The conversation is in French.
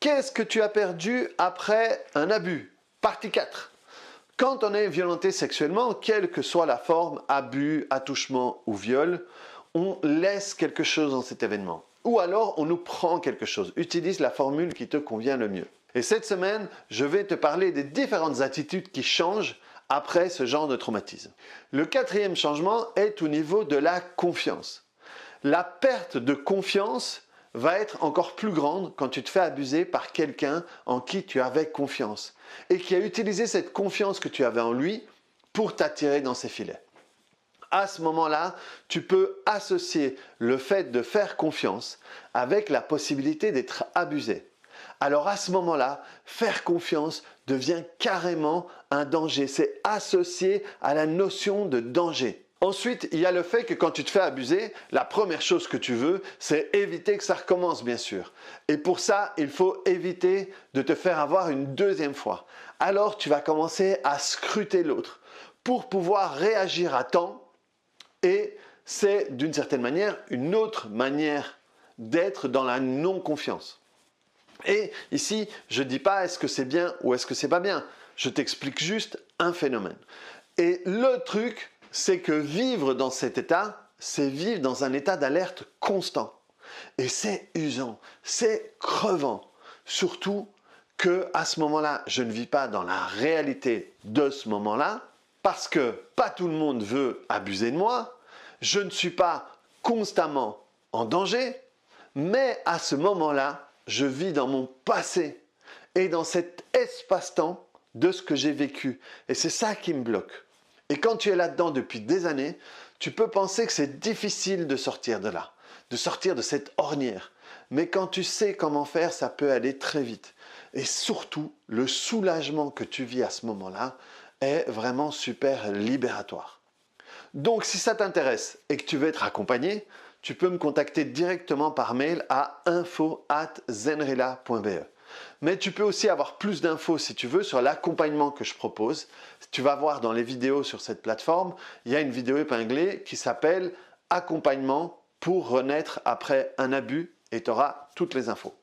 Qu'est-ce que tu as perdu après un abus? Partie 4. Quand on est violenté sexuellement, quelle que soit la forme, abus, attouchement ou viol, on laisse quelque chose dans cet événement. Ou alors on nous prend quelque chose. Utilise la formule qui te convient le mieux. Et cette semaine, je vais te parler des différentes attitudes qui changent après ce genre de traumatisme. Le quatrième changement est au niveau de la confiance. La perte de confiance va être encore plus grande quand tu te fais abuser par quelqu'un en qui tu avais confiance et qui a utilisé cette confiance que tu avais en lui pour t'attirer dans ses filets. À ce moment-là, tu peux associer le fait de faire confiance avec la possibilité d'être abusé. Alors à ce moment-là, faire confiance devient carrément un danger. C'est associé à la notion de danger. Ensuite, il y a le fait que quand tu te fais abuser, la première chose que tu veux, c'est éviter que ça recommence, bien sûr. Et pour ça, il faut éviter de te faire avoir une deuxième fois. Alors, tu vas commencer à scruter l'autre pour pouvoir réagir à temps. Et c'est d'une certaine manière une autre manière d'être dans la non-confiance. Et ici, je ne dis pas est-ce que c'est bien ou est-ce que c'est pas bien. Je t'explique juste un phénomène. Et le truc, c'est que vivre dans cet état, c'est vivre dans un état d'alerte constant. Et c'est usant, c'est crevant. Surtout qu'à ce moment-là, je ne vis pas dans la réalité de ce moment-là, parce que pas tout le monde veut abuser de moi, je ne suis pas constamment en danger, mais à ce moment-là, je vis dans mon passé et dans cet espace-temps de ce que j'ai vécu. Et c'est ça qui me bloque. Et quand tu es là-dedans depuis des années, tu peux penser que c'est difficile de sortir de là, de sortir de cette ornière. Mais quand tu sais comment faire, ça peut aller très vite. Et surtout, le soulagement que tu vis à ce moment-là est vraiment super libératoire. Donc, si ça t'intéresse et que tu veux être accompagné, tu peux me contacter directement par mail à info@zenrela.be. Mais tu peux aussi avoir plus d'infos si tu veux sur l'accompagnement que je propose. Tu vas voir dans les vidéos sur cette plateforme, il y a une vidéo épinglée qui s'appelle « Accompagnement pour renaître après un abus » et tu auras toutes les infos.